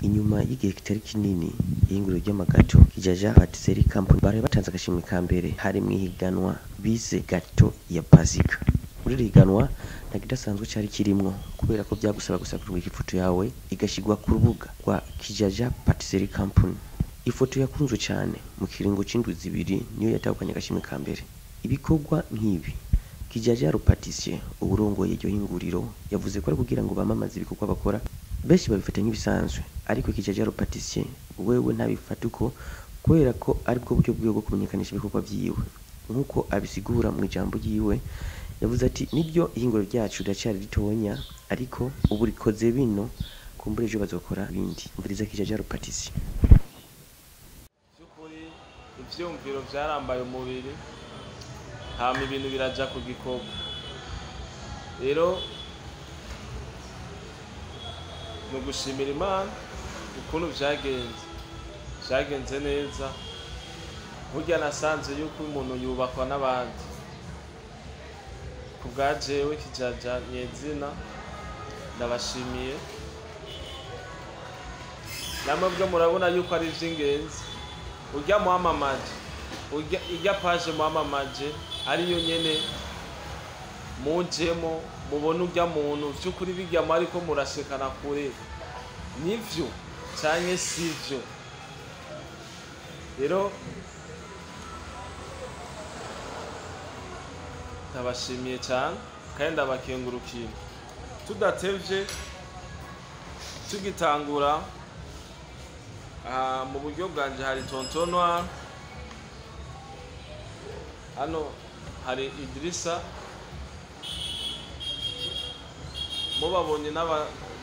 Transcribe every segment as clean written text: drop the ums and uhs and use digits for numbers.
Inyuma y'igihe kitari kinini ihinguriro ry'amagato Kijaja Patisserie Company bari batanze agashimwe ka mbere hari mwihiganwa bise gato ya Pasika. Muri riganwa nakidasanzwe cyari kirimwo kubera ko byagusaba gusa kurungika ifoto yawe igashigwa ku rubuga rwa Kijaja Patisserie Company. Ifoto yakunzwe cyane mu kiringo c'indwi zibiri niyo yatahukanye agashimwe ka mbere. Ibikorwa nk'ibi Kijaja Patissier uburongoye iryo hinguriro yavuze ko ari kugira ngo bamamaze ibikorwa bakora benshi babifata nk'ibisanzwe, ariko Kijaja Patissier wewe ntabifata uko kubera ko ari bwo buryo bwo kumenyekanisha ibikorwa byiwe. Nkuko abisigura mu ijambo yiwe yavuze ati nibyo ihinguriro ryacu riracyari ritonya ariko ubu rikoze bino kumbure ejo bazokora bindi. Umviriza Kijaja Patissier. Byukuri ivyumviro vyarambaye umubiri hama ibintu biraja ku gikorwa. Rero no gushimira Imana ukuntu vyagenze neza. Burya nasanze yuko umuntu yubakwa n'abandi. Ku bwa jewe Kijaja nyezina ndabashimiye. Namwe bwo murabona yuko ari ivy'ingenzi. Urya muhamamaje, irya page muhamamaje ariyo nyene mujemo mubona urya muntu vy'ukuri bigyamo ariko murashikana kure nivyo canke sivyo. Rero ndabashimiye cyane kandi ndabakengurukiye. Tudatevye tugitangura mu buryo bwanje hari Tonton Noir, hano hari Idrissa, mubabonye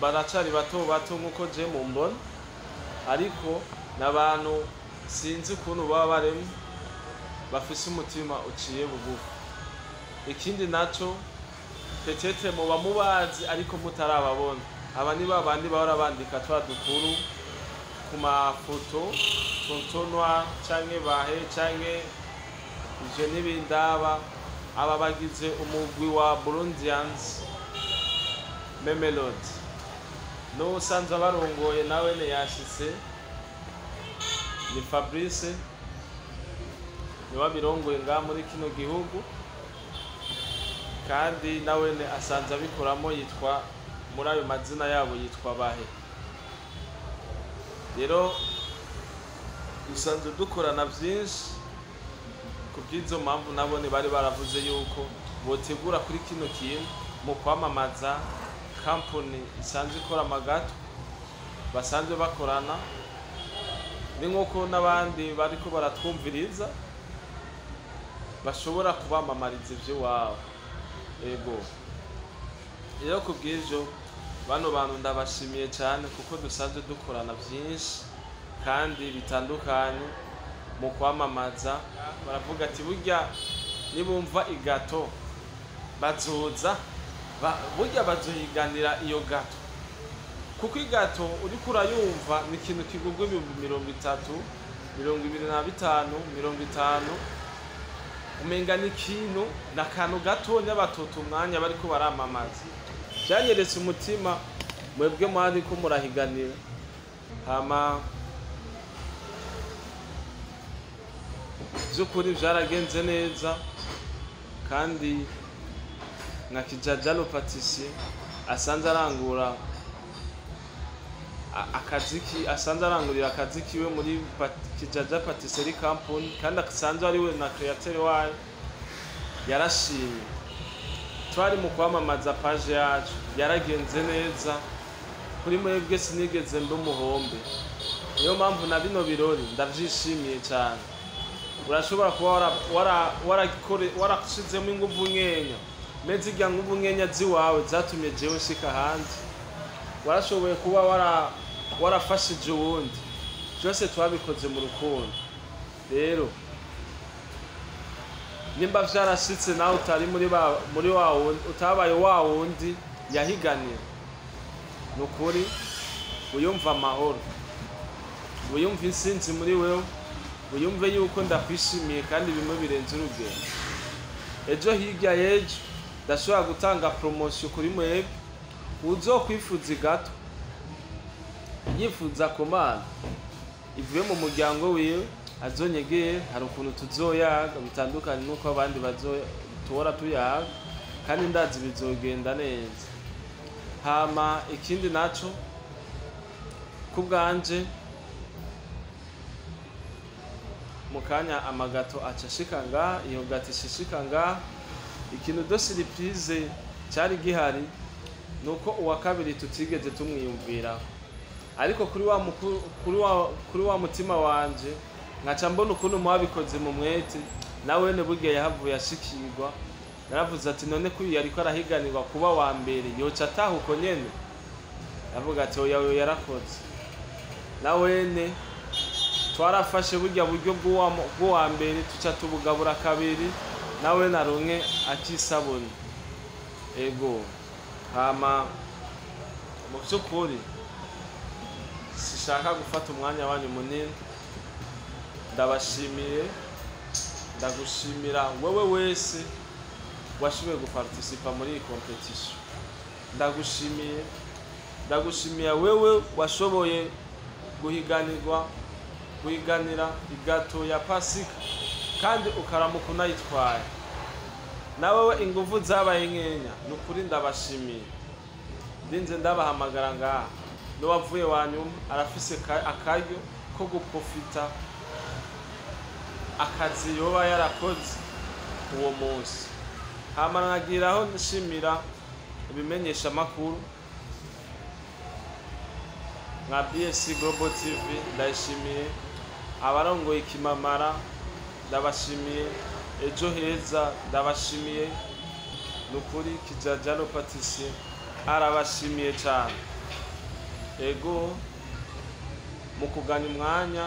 baracari bato nkuko je mumbona, ariko n'abantu sinzi ukuntu baba baremwe bafise umutima uciye bugufi. Ikindi naco petete muba mubazi ariko mutarababona. Aba ni babandi bahora bandika twa dukuru ku mafoto Tonton Noir canke Bahe canke ivyo n'ibindaba. Aba bagize umugwi wa Burundians Memelody no sanza barongoye nawe ne yashitse ni Fabrice ni wabirongoye nga muri kino gihugu, kandi nawe ne asanza bikoramo yitwa muri ayo mazina yabo yitwa Bahe. Rero dusanzwe dukorana vyinshi ku bw'izo mpamvu nabone bari baravuze yuko botegura kuri kino kintu mu kwamamaza company isanzwe ikora amagato basanzwe bakorana. Ni nk'uko n'abandi bariko baratwumviriza bashobora kubamamariza ivyo wabo. Ego rero ku bw'ivyo bano bantu ndabashimiye cyane kuko dusanzwe dukorana vyinshi kandi bitandukanye mu kwamamaza. Baravuga ati burya nibumva igato bazoza burya bazohiganira iyo gato, kuko igato uri kurayumva ni ikintu kigugwa 30, 25, 50. Umenga ni ikintu n'akantu gato n'abatoto umwanya bariko baramamaza. Byanyeretse umutima mwebwe mwari ko murahiganira. Hama by'ukuri vyaragenze neza, kandi nka Kijaja Patissier asanze arangura arangurira akazi kiwe muri Kijaja Patisserie Company, kandi asanze ari we na createur wayo. Yarashimye twari mu kwamamaza page yacu, yaragenze neza kuri mwebwe sinigeze ndumuhombe. Niyo mpamvu na bino birori ndavyishimiye cyane. Urashobora kuba warashizemo inguvu nkenya, meze irya nguvu nkenya ziwawe zatumye jewe shika hanze. Warashoboye kuba warafashije uwundi, byose twabikoze mu rukundo. Rero nimba vyarashitse nawe utari muri wawe utabaye wa wundi yahiganira, nukuri uyumva amahoro, uyumva insinzi muri wewe, uyumve yuko ndakwishimiye kandi bimwe birenze urugero. Ejo hirya yejo ndashobora gutanga promotion kuri mwebwe uzokwifuza igato yifuza komanda ivuye mu muryango wiwe azonyegeye, hari ukuntu tuzoyaga bitandukanye nuko abandi bazotora tuyaga, kandi ndazi bizogenda neza. Hama ikindi naco kubwanje mukanya amagato acashika nga, iyo gato ishishika nga, ikintu de surprise cyari gihari nuko uwa kabiri tutigeze tumwiyumvira, ariko kuri wa mutima wanje ngaca mbona ukuntu mwabikoze mu mwete, nawe ne burya yahavuye ashikirwa. Naravuze ati none ko yariko arahiganirwa kuba wa mbere yoca atahuko nyene, avuga ati oya yarakoze. Nawene twarafashe burya buryo bw'uwa mbere tuca tubugabura kabiri, nawe naronke akisabone. Ego hama mu by'ukuri sishaka gufata umwanya wanyu munini, ndabashimiye, ndagushimira wewe wese washoboye guparticipa muri iyi competition. Ndagushimiye wewe washoboye guhiganira igato ya Pasika kandi ukaramuka unayitwaye. Nawe ingufu zabaye nkenya, nukuri ndabashimiye. Ndinze ndabahamagara ngaha n'uwavuye wanyuma arafise akaryo ko guprofita akazi yoba yarakoze uwo munsi. Hama nkagiraho nshimira ibimenyesha makuru nka BS Global TV, ndashimiye abarongoye Kimamara, ndabashimiye Ejo Heza, ndabashimiye nukuri Kijajano Patricie arabashimiye cyane. Ego mu kuganya umwanya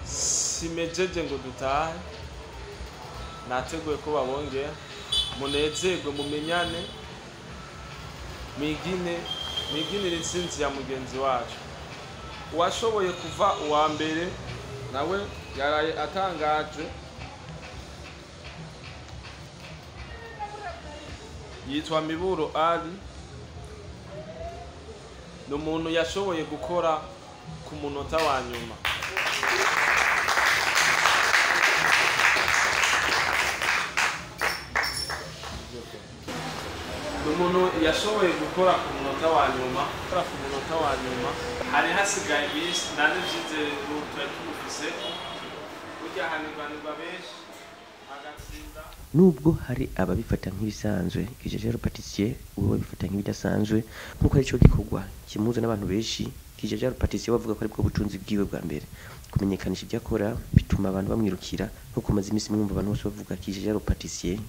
simejeje ngo dutahe, nateguye ko babongera munezerwe, mumenyane, mwigine intsinzi ya mugenzi wacu. Uwashoboye kuva uwa mbere nawe yaraye atangaje, yitwa Miburo Ali, n'umuntu yashoboye gukora ku munota wa nyuma. Umuntu yashoboye gukora ku munota wa nyuma, hari hasigaye byinshi nane byize tubufise burya hanirwanirwa benshi agatsinda. Nubwo hari ababifata nk'ibisanzwe, Kijajaro Patricie uwo bifata nk'ibidasanzwe nkuko ari cyo gikorwa kimuze n'abantu benshi. Kijajaro Patricie bavuga ko ari bwo butunzi bwiwe bwa mbere, kumenyekanisha ibyo akora bituma abantu bamwirukira, nko kumaza iminsi mwumva abantu bose bavuga Kijajaro Patricie.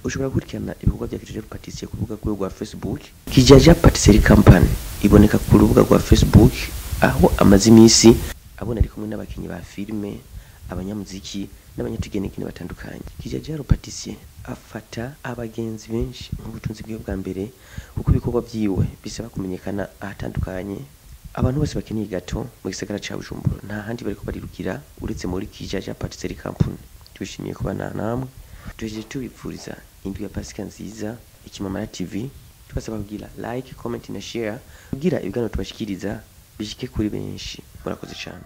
Ushobora gukurikirana ibikorwa bya Kijajaro Patricie ku rubuga rwa Facebook Kijajaro Patisserie Company, iboneka ku rubuga rwa Facebook, aho amaze iminsi abona ari kumwe n'abakinyi ba filime, abanyamuziki n'abanyatugenekine batandukanye. Kijajaro Patricie afata abagenzi benshi mu butunzi bwiwe bwa mbere, kuko ibikorwa byiwe bisaba kumenyekana ahatandukanye. Abantu bose bakeneye gato mu gisagara ca Bujumbura nta handi bariko barirukira uretse muri Kijajaro Patisserie Company. Twishimiye kubana namwe, tuje tubipfuriza indwi ya Pasika nziza. Ikimamara TV twasaba kugira like, comment na share kugira ibiganiro tubashikiriza bishike kuri benshi. Murakoze cyane.